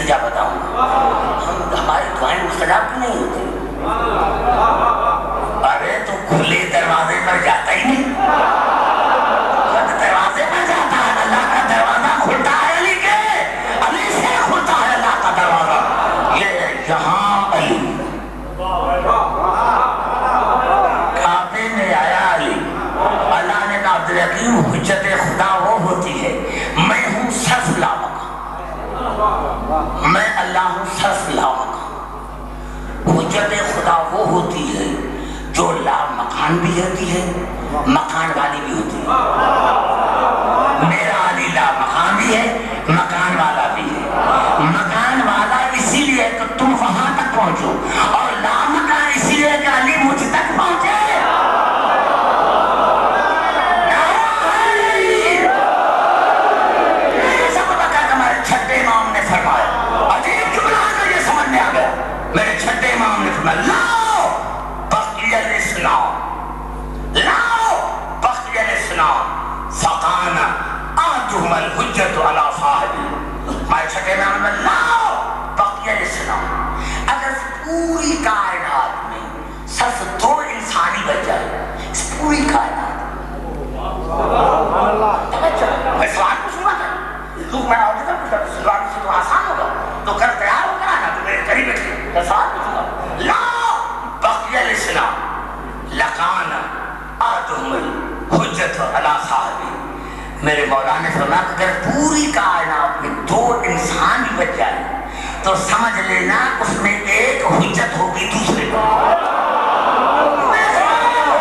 نتیجہ بتاؤں گا. ہماری دعائیں مستجاب کیوں نہیں ہوتی؟ ارے تو کھلے دروازے پر جاتا ہی نہیں. جب دروازے پر جاتا ہے اللہ کا دروازہ کھلتا ہے علی کے، علی سے کھلتا ہے اللہ کا دروازہ. یہ یہاں علی کعبے میں آیا علی. اللہ نے کہا عبدالحکیم حجت خدا وہ ہوتی ہے، میں ہوں صرف لامکان، میں اللہ ہوں صرف لامکان. حجت خدا وہ ہوتی ہے جو لامکان بھی ہوتی ہے، مکان والی بھی ہوتی ہے. میرا علی لامکان بھی ہے، مکان والا بھی ہے. مکان والا اسی لیے کہ تم وہاں تک پہنچو، اور لامکان اسی لیے کہ علی مجھ تک پہنچے. چھٹے امام نے فرمایا، عجیب جملہ ہے، یہ سمجھ میں آ گیا. میرے چھٹے امام نے فرمایا لاؤ بقی الاسلام، لاؤ بقی الاسلام فقان آتهم الحجت علی صاحبی. ہمارے چھٹے امام نے لاؤ بقی الاسلام. اگر پوری کائنات میں صرف 2 انسانی بچ جائے، اس پوری کائنات میں سوال پوچھوں گا تو میں سوال سے تو آسان ہوگا، تو کر تیار ہو کر آنا، تو میرے قریب بیٹھے میں سوال پوچھوں گا. لا بقی الاسلام لکان آتهم الحجت علی صاحبی. میرے مولا نے فرمایا کہ اگر پوری کائنات میں 2 انسان بھی بچ جائے تو سمجھ لینا اس میں ایک حجت ہوگی دوسرے پر،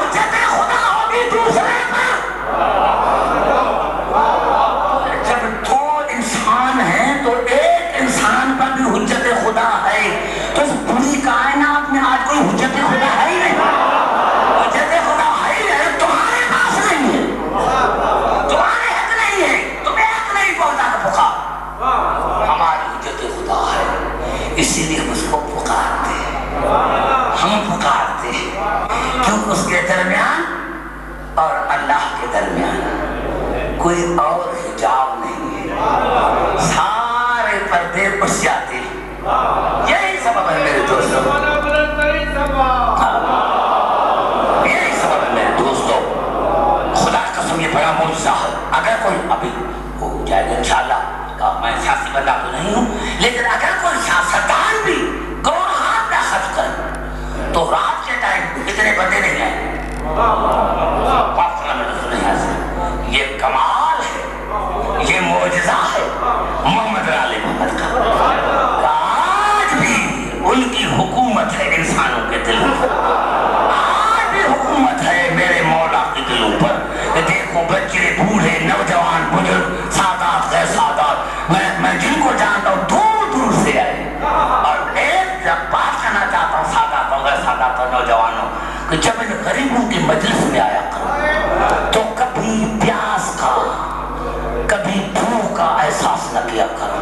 حجت خدا ہوگی دوسرے پر. جب 2 انسان ہیں تو ایک انسان پر بھی حجت خدا ہے، تو اس پوری کائنات میں آج کوئی حجت خدا ہے ہی نہیں. حجت خدا ہے ہی نہیں، تمہارے پاس نہیں ہے، تمہارے حق نہیں ہے، تمہیں حق نہیں پہنچا کہ پکار. ہماری حجت خدا ہے، اسی لیے ہم اس کو پکارتے ہیں. ہم پکارتے ہیں کیونکہ اس کے درمیان اور اللہ کے درمیان کوئی اور حجاب نہیں ہے. سارے پردے اٹھ جاتے ہیں. یہی سبب ہے میرے دوستوں، یہی سبب ہے میرے دوستوں. خدا کی قسم یہ بڑا معجزہ ہے. اگر کوئی ابھی ہو جائے گا انشاءاللہ، میں سیاسی بندہ تو نہیں ہوں، لیکن اگر کوئی سیاستدان بھی گورہات میں خرچ کرے تو رات کے ٹائم اتنے بندے نہیں آئے. یہ کمال ہے، یہ معجزہ ہے محمد علی محمد کا. آج بھی ان کی حکومت ہے انسانوں کے دلوں پر، آج بھی حکومت ہے میرے مولا کے دلوں پر. دیکھو بچے، بوڑھے، نوجوان، بزرگ، سادات، غیر سادات، میں جن کو جانتا ہوں دور دور سے آئے. اور ایک بات کرنا چاہتا ہوں سادات اور غیر سادات اور نوجوانوں، کہ جب ان غریبوں کی مجلس میں آیا کرو تو کبھی پیاس کا، کبھی بھوک کا احساس نہ کیا کرو،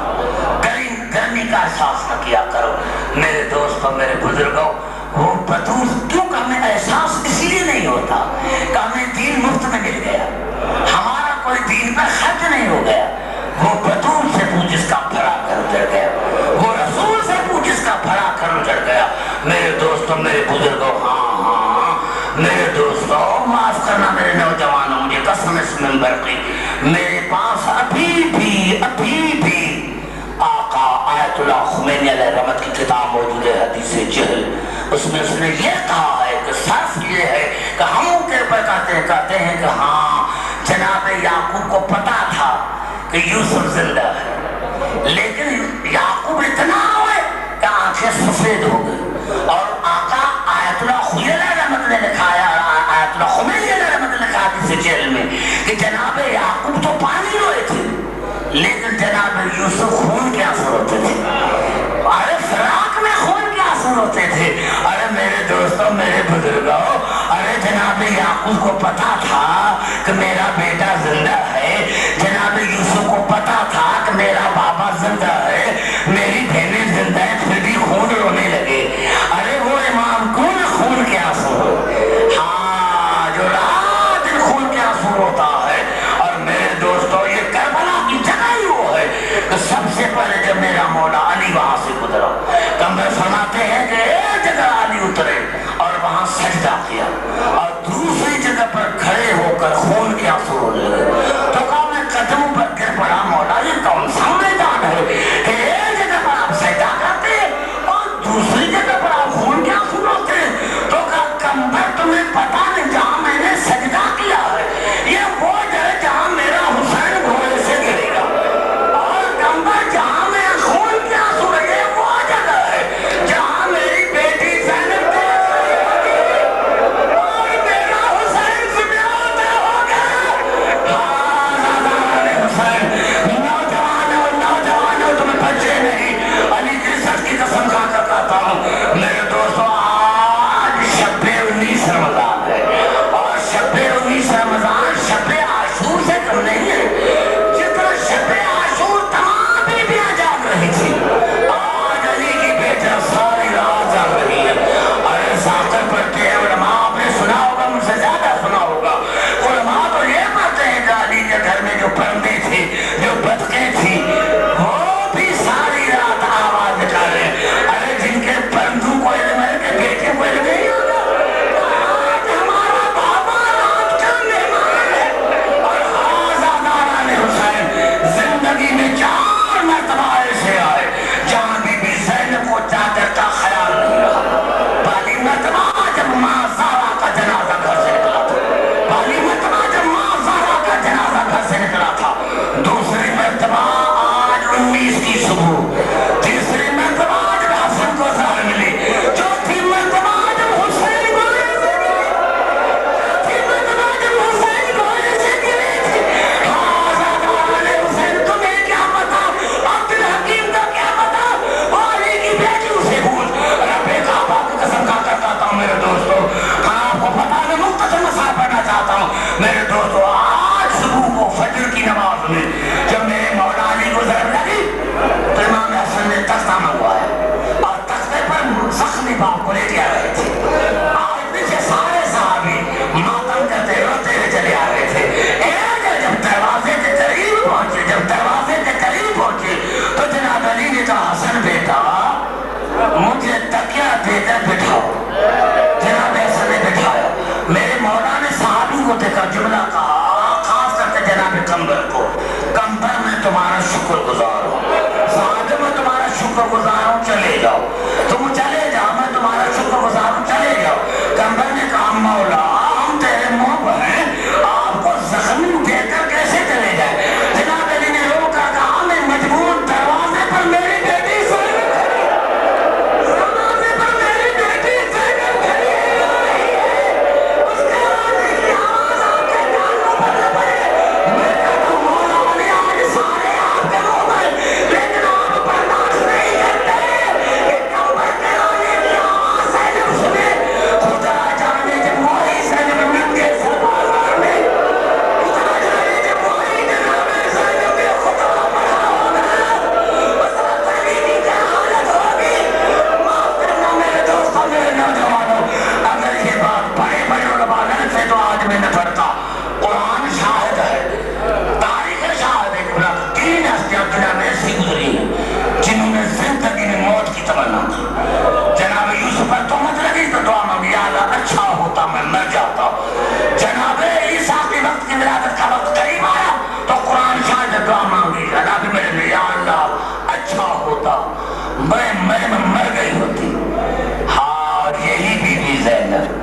گرمی کا احساس نہ کیا کرو. میرے دوستوں، میرے بزرگوں، وہ بدوس کیوں کہ ہمیں احساس اسی لیے نہیں ہوتا کہ ہمیں دین مفت میں مل گیا، ہمارا کوئی دین پر خرچ نہیں ہو گیا. وہ بدوس سے پوچھ جس کا بھرا کر اجڑ گیا، وہ رسول سے پوچھ جس کا بھرا کر اجڑ گیا. میرے دوستوں، میرے بزرگوں، ہاں میرے دوستوں، معاف کرنا میرے نوجوانوں، مجھے قسم اس منبر کی، میرے پاس ابھی بھی آقا آیت اللہ خمینی علیہ رحمت کی کتاب موجود ہے، حدیث جہل. اس میں اس نے یہ کہا ہے کہ صرف یہ ہے کہ ہم کے اوپر کہتے ہیں کہ ہاں جناب یعقوب کو پتا تھا کہ یوسف زندہ ہے، لیکن یعقوب اتنا ہوئے کہ آنکھیں سفید ہو گئی. اور آقا آیت اللہ خمینی علیہ رحمت نے لکھا ہے، آیت اللہ خمینی علیہ رحمت نے لکھا حدیث جہل میں کہ جناب یعقوب تو پانی روئے تھے، لیکن جناب یوسف خون کے آنسو روتے تھے. ارے فراق میں خون کے آنسو روتے تھے. ارے میرے دوستوں، میرے بزرگوں، ارے جناب یعقوب کو پتا تھا کہ میرا بیٹا زندہ ہے، جناب یوسف کو پتا تھا کہ میرا بابا زندہ ہے، میری بہنیں زندہ ہیں، پھر بھی خون رونے لگے. ارے وہ امام کون خون کے آنسو رو، ہاں جو رات دن خون کے آنسو روتا ہے. اور میرے دوستوں، یہ کربلا کی جگہ ہی وہ ہے کہ سب سے پہلے جب میرا مولا علی ادھر بٹھاؤ. جناب ایسا نے بٹھایا. میرے مولا نے صحابی کو دیکھا, جملہ کہا خاص کر کے جناب کمبر کو, کمبر میں تمہارا شکر گزار ہوں, صحابی میں تمہارا شکر گزار ہوں, چلے جاؤ, تم چلے جاؤ, میں تمہارا شکر گزار ہوں, چلے جاؤ. کمبر نے کہا مولا ہم تیرے محب ہیں, آپ کو زخمی دے کر کیسے چلے جائے. جناب علی نے رو کر کہا میں مجبور, دروازے پر میری بیٹی زینب کھڑی ہے, دروازے پر میری بیٹی زینب کھڑی ہے, اس کے آنے کی آواز آپ کے کانوں پر نہ پڑے. میں کہتا ہوں مولا علی آج سارے آپ کے منہ میں, لیکن آپ برداشت نہیں کرتے کہ کمبر کے آنے کی آواز زینب سنے. خدا جانے جب وہی زینب مل کے سربازار میں, خدا جانے جب وہی جناب زینب کے خدا پڑھا ہوگا, اس وقت علی کی کیا حالت ہوگی. معاف کرنا میرے دوستوں, میرے نوجوانوں, اگر یہ بات بڑے بڑے علماء سے تو آج میں نے پڑھتا. قرآن شاہد ہے, تاریخ شاہد ہے کہ 3 ہستیاں دنیا میں ایسی گزری ہیں جنہوں نے زندگی میں موت کی تمنا کی. جناب یوسف پر تہمت لگی تو دعا مانگی, یا اللہ اچھا ہوتا میں مر جاتا. جناب عیسیٰ کے وقت کی ولادت کا وقت قریب آیا تو قرآن شاہد نے دعا مانگی, اللہ بھی میرے لیے, یا اللہ اچھا ہوتا میں مر گئی ہوتی. ہاں, اور یہی بی بی زینب